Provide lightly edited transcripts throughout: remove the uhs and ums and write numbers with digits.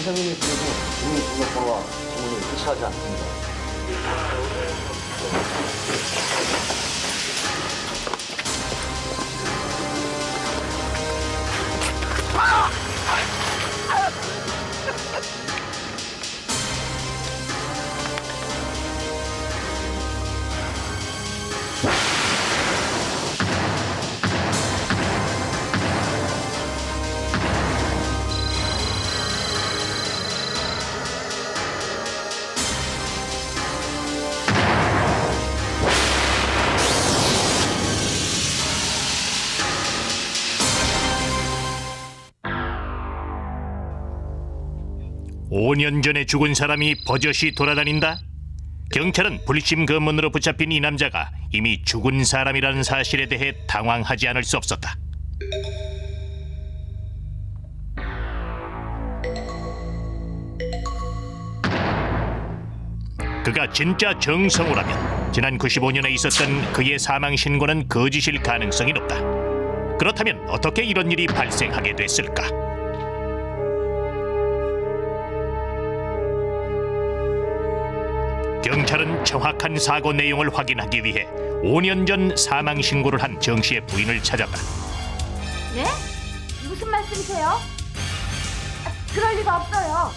선생님이 그래도 이미 등록번호와 지문이 일치하지 않습니다. 오 년 전에 죽은 사람이 버젓이 돌아다닌다? 경찰은 불심 검문으로 붙잡힌 이 남자가 이미 죽은 사람이라는 사실에 대해 당황하지 않을 수 없었다. 그가 진짜 정성우라면 지난 95년에 있었던 그의 사망 신고는 거짓일 가능성이 높다. 그렇다면 어떻게 이런 일이 발생하게 됐을까? 경찰은 정확한 사고 내용을 확인하기 위해 5년 전 사망 신고를 한 정 씨의 부인을 찾았다. 네? 무슨 말씀이세요? 그럴 리가 없어요.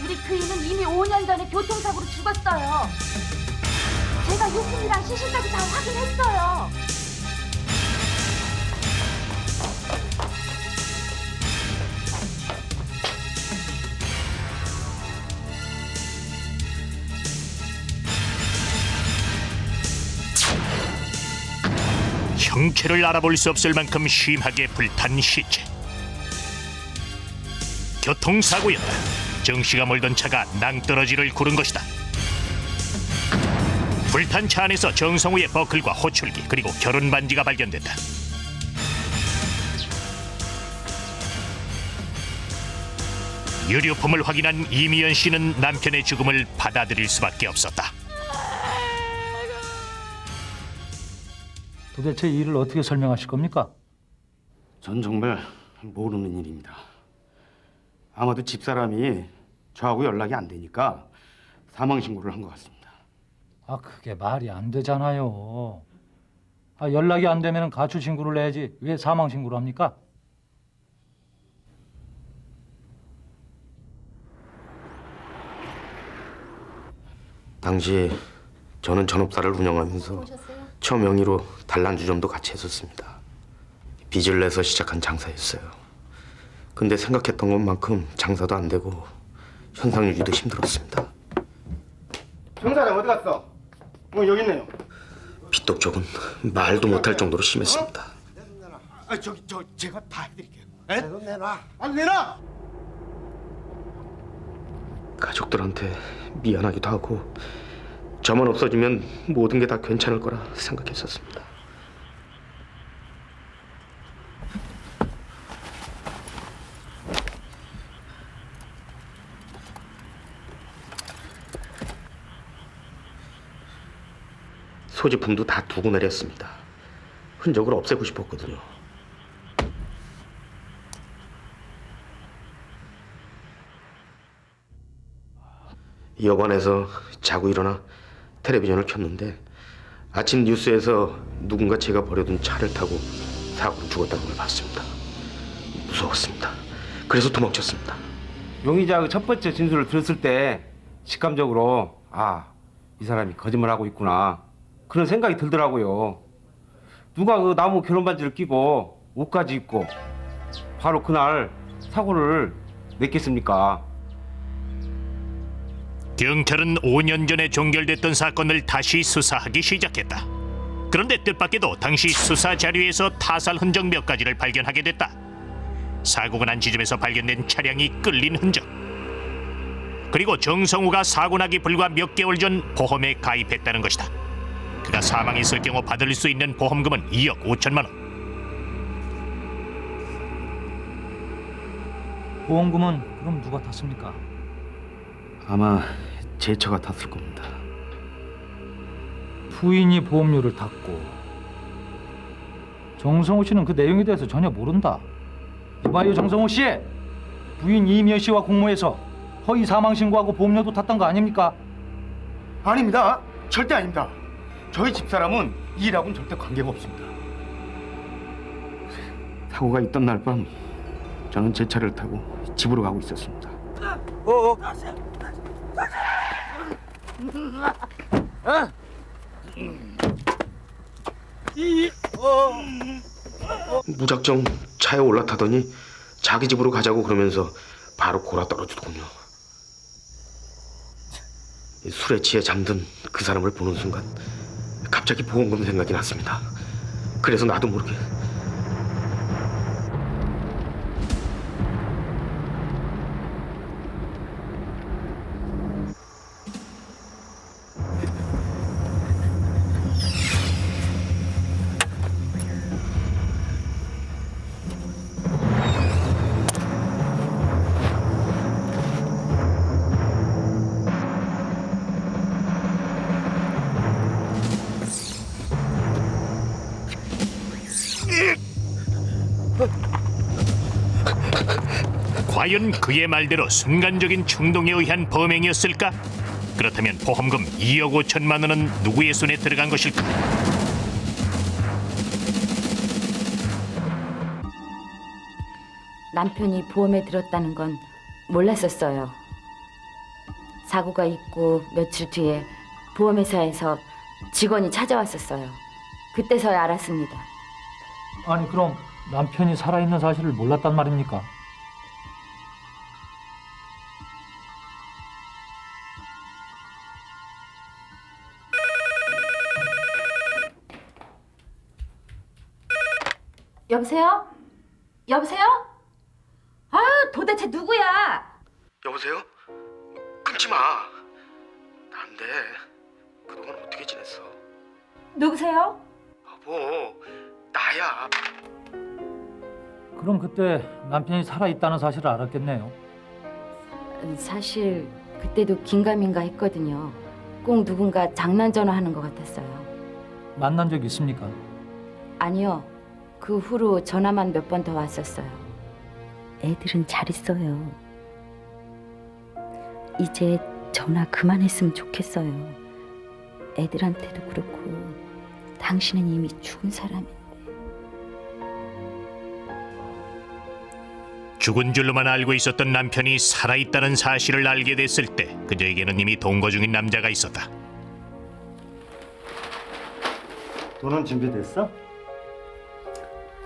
우리 그이는 이미 5년 전에 교통사고로 죽었어요. 제가 유품이랑 시신까지 다 확인했어요. 형체를 알아볼 수 없을 만큼 심하게 불탄 시체. 교통사고였다. 정 씨가 몰던 차가 낭떠러지를 구른 것이다. 불탄 차 안에서 정성우의 버클과 호출기 그리고 결혼 반지가 발견됐다. 유류품을 확인한 이미연 씨는 남편의 죽음을 받아들일 수밖에 없었다. 도대체 이 일을 어떻게 설명하실 겁니까? 전 정말 모르는 일입니다. 아마도 집사람이 저하고 연락이 안 되니까 사망 신고를 한 것 같습니다. 아, 그게 말이 안 되잖아요. 아, 연락이 안 되면 가출 신고를 내야지 왜 사망 신고를 합니까? 당시 저는 전업사를 운영하면서 처 명의로 단란주점도 같이 했었습니다. 빚을 내서 시작한 장사였어요. 근데 생각했던 것만큼 장사도 안 되고 현상 유지도 힘들었습니다. 정 사장 어디 갔어? 여기 있네요. 빚독 쪽은 말도 못할 정도로 심했습니다. 제가 다 해드릴게요. 에? 내놔. 아니 내놔. 가족들한테 미안하기도 하고 저만 없어지면 모든 게 다 괜찮을 거라 생각했었습니다. 소지품도 다 두고 내렸습니다. 흔적을 없애고 싶었거든요. 여관에서 자고 일어나 텔레비전을 켰는데 아침 뉴스에서 누군가 제가 버려둔 차를 타고 사고로 죽었다는 걸 봤습니다. 무서웠습니다. 그래서 도망쳤습니다. 용의자 그 첫 번째 진술을 들었을 때 직감적으로 이 사람이 거짓말하고 있구나 그런 생각이 들더라고요. 누가 그 나무 결혼 반지를 끼고 옷까지 입고 바로 그날 사고를 냈겠습니까? 경찰은 5년 전에 종결됐던 사건을 다시 수사하기 시작했다. 그런데 뜻밖에도 당시 수사 자료에서 타살 흔적 몇 가지를 발견하게 됐다. 사고가 난 지점에서 발견된 차량이 끌린 흔적, 그리고 정성우가 사고 나기 불과 몇 개월 전 보험에 가입했다는 것이다. 그가 사망했을 경우 받을 수 있는 보험금은 2억 5천만 원. 보험금은 그럼 누가 탔습니까? 아마 제 차가 탔을 겁니다. 부인이 보험료를 탔고 정성호 씨는 그 내용에 대해서 전혀 모른다. 이봐요, 정성호 씨. 부인 이미연 씨와 공모해서 허위 사망 신고하고 보험료도 탔던 거 아닙니까? 아닙니다. 절대 아닙니다. 저희 집사람은 이 일하고는 절대 관계가 없습니다. 사고가 있던 날 밤 저는 제 차를 타고 집으로 가고 있었습니다. 무작정 차에 올라타더니 자기 집으로 가자고 그러면서 바로 골아 떨어지더군요. 술에 취해 잠든 그 사람을 보는 순간 갑자기 보험금 생각이 났습니다. 그래서 나도 모르게 과연 그의 말대로 순간적인 충동에 의한 범행이었을까? 그렇다면 보험금 2억 5천만 원은 누구의 손에 들어간 것일까? 남편이 보험에 들었다는 건 몰랐었어요. 사고가 있고 며칠 뒤에 보험회사에서 직원이 찾아왔었어요. 그때서야 알았습니다. 아니 그럼 남편이 살아있는 사실을 몰랐단 말입니까? 여보세요? 여보세요? 아, 도대체 누구야? 여보세요? 끊지 마. 안 돼. 그동안 어떻게 지냈어? 누구세요? 여보, 나야. 그럼 그때 남편이 살아있다는 사실을 알았겠네요. 사실 그때도 긴가민가 했거든요. 꼭 누군가 장난 전화하는 것 같았어요. 만난 적 있습니까? 아니요. 그 후로 전화만 몇 번 더 왔었어요. 애들은 잘 있어요. 이제 전화 그만했으면 좋겠어요. 애들한테도 그렇고 당신은 이미 죽은 사람인데. 죽은 줄로만 알고 있었던 남편이 살아있다는 사실을 알게 됐을 때 그저에게는 이미 동거 중인 남자가 있었다. 돈은 준비됐어?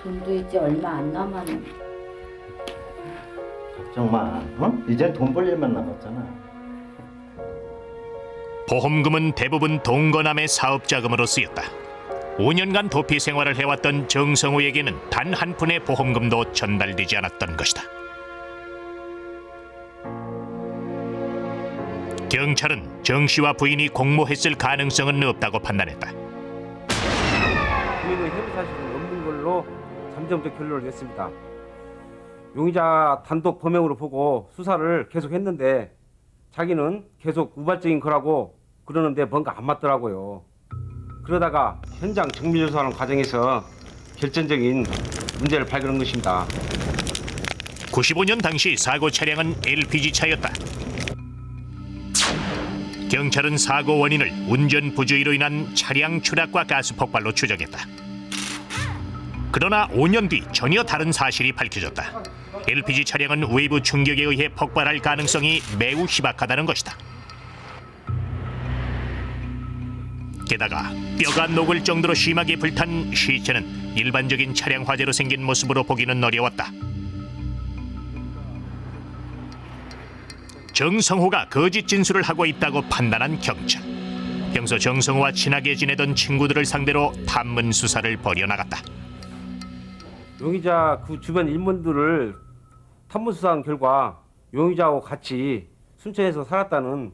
돈도 이제 얼마 안 남았네. 걱정 마. 어? 이젠 돈 벌 일만 남았잖아. 보험금은 대부분 동거남의 사업자금으로 쓰였다. 5년간 도피 생활을 해왔던 정성우에게는 단 한 푼의 보험금도 전달되지 않았던 것이다. 경찰은 정 씨와 부인이 공모했을 가능성은 없다고 판단했다. 부인의 혐의 사실은 없는 걸로 잠정적 결론을 냈습니다. 용의자 단독 범행으로 보고 수사를 계속했는데 자기는 계속 우발적인 거라고 그러는데 뭔가 안 맞더라고요. 그러다가 현장 정밀 조사하는 과정에서 결정적인 문제를 발견한 것입니다. 95년 당시 사고 차량은 LPG 차였다. 경찰은 사고 원인을 운전 부주의로 인한 차량 추락과 가스 폭발로 추정했다. 그러나 5년 뒤 전혀 다른 사실이 밝혀졌다. LPG 차량은 외부 충격에 의해 폭발할 가능성이 매우 희박하다는 것이다. 게다가 뼈가 녹을 정도로 심하게 불탄 시체는 일반적인 차량 화재로 생긴 모습으로 보기는 어려웠다. 정성호가 거짓 진술을 하고 있다고 판단한 경찰. 평소 정성호와 친하게 지내던 친구들을 상대로 탐문 수사를 벌여나갔다. 용의자 그 주변 인물들을 탐문 수사한 결과 용의자하고 같이 순천에서 살았다는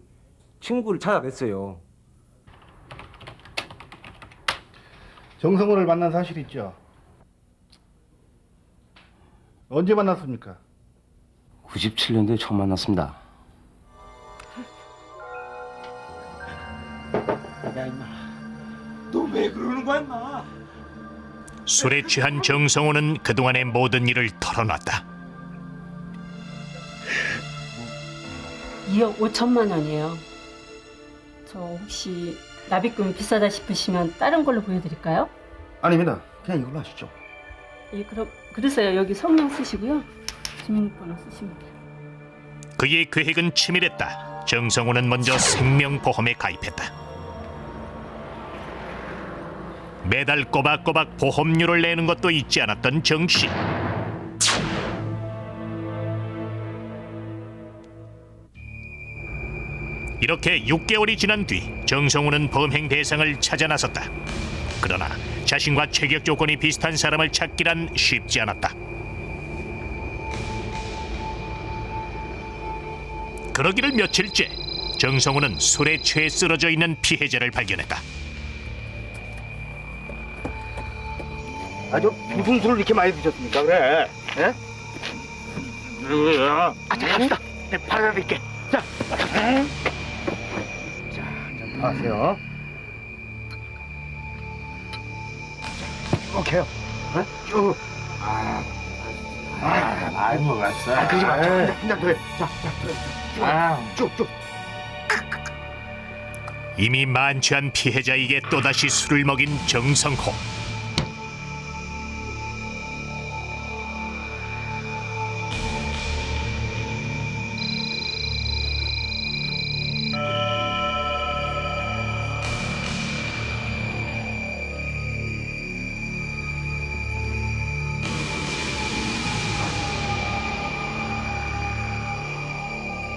친구를 찾아냈어요. 정성호를 만난 사실 있죠? 언제 만났습니까? 97년도에 처음 만났습니다. 너 왜 그러는 거야, 임마? 술에 취한 정성호는 그동안의 모든 일을 털어놨다. 2억 5천만 원이에요. 저 혹시 납입금이 비싸다 싶으시면 다른 걸로 보여드릴까요? 아닙니다. 그냥 이걸로 하시죠. 예, 그럼 그러세요. 여기 성명 쓰시고요. 주민번호 쓰시면 돼요. 그의 계획은 치밀했다. 정성호는 먼저 생명보험에 가입했다. 매달 꼬박꼬박 보험료를 내는 것도 잊지 않았던 정씨. 이렇게 6개월이 지난 뒤 정성호는 범행 대상을 찾아 나섰다. 그러나 자신과 체격 조건이 비슷한 사람을 찾기란 쉽지 않았다. 그러기를 며칠째 정성호는 술에 취해 쓰러져 있는 피해자를 발견했다. 아주 무슨 술을 이렇게 많이 드셨습니까? 그래. 예? 자, 갑시다. 내 팔아드릴게. 자, 한잔 하세요. 오케이요. 어? 쭉. 많이 먹었어. 그러지 마. 한잔 더 해. 자, 쭉. 이미 만취한 피해자에게 또다시 술을 먹인 정성호.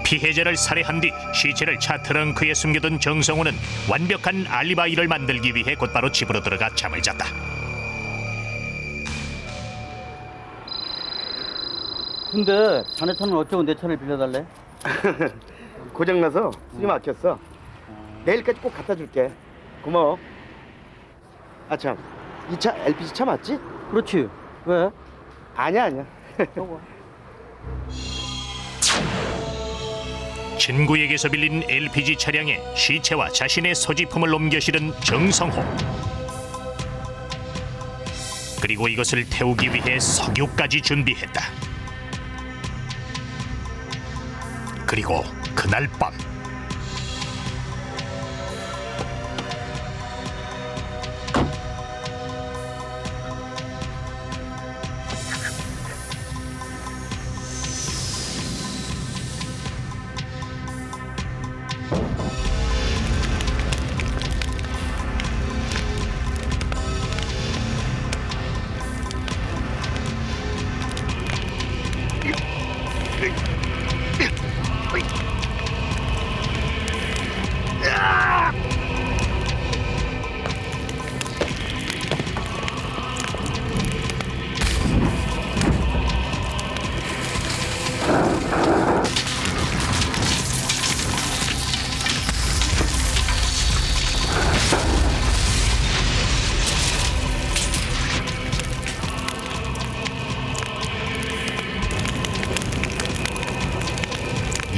피해자를 살해한 뒤 시체를 차 트렁크에 숨겨둔 정성호는 완벽한 알리바이를 만들기 위해 곧바로 집으로 들어가 잠을 잤다. 근데 자네 차는 어쩌고 내 차를 빌려달래? 고장나서 술이 막혔어. 내일까지 꼭 갖다 줄게. 고마워. 아 참, 이 차 LPG 차 맞지? 그렇지. 왜? 아니야. 친구에게서 빌린 LPG 차량에 시체와 자신의 소지품을 옮겨 실은 정성호. 그리고 이것을 태우기 위해 석유까지 준비했다. 그리고 그날 밤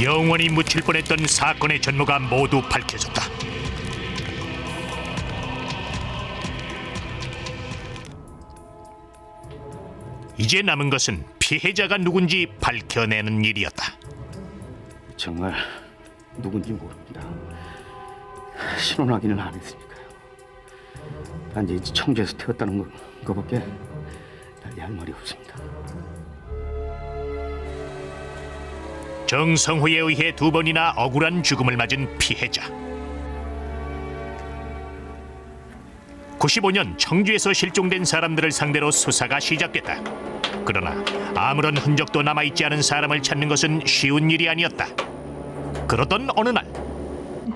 영원히 묻힐 뻔했던 사건의 전모가 모두 밝혀졌다. 이제 남은 것은 피해자가 누군지 밝혀내는 일이었다. 정말 누군지 모릅니다. 신원 확인을 안 했으니까요. 단지 청주에서 태웠다는 거밖에 달리 할 말이 없습니다. 정성호에 의해 2번이나 억울한 죽음을 맞은 피해자. 95년 청주에서 실종된 사람들을 상대로 수사가 시작됐다. 그러나 아무런 흔적도 남아있지 않은 사람을 찾는 것은 쉬운 일이 아니었다. 그러던 어느 날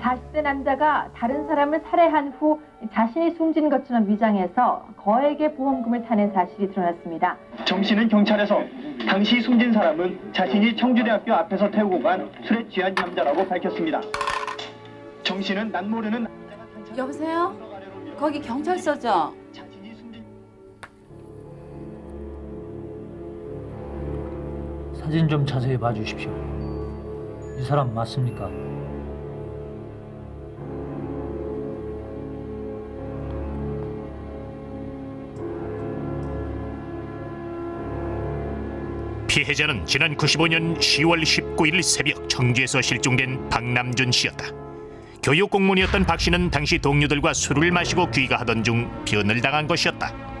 40대 남자가 다른 사람을 살해한 후 자신이 숨진 것처럼 위장해서 거액의 보험금을 타낸 사실이 드러났습니다. 정 씨는 경찰에서 당시 숨진 사람은 자신이 청주대학교 앞에서 태우고 간 술에 취한 남자라고 밝혔습니다. 정 씨는 난 모르는 여보세요? 거기 경찰서죠? 사진 좀 자세히 봐주십시오. 이 사람 맞습니까? 피해자는 지난 95년 10월 19일 새벽 청주에서 실종된 박남준 씨였다. 교육 공무원이었던 박 씨는 당시 동료들과 술을 마시고 귀가하던 중 변을 당한 것이었다.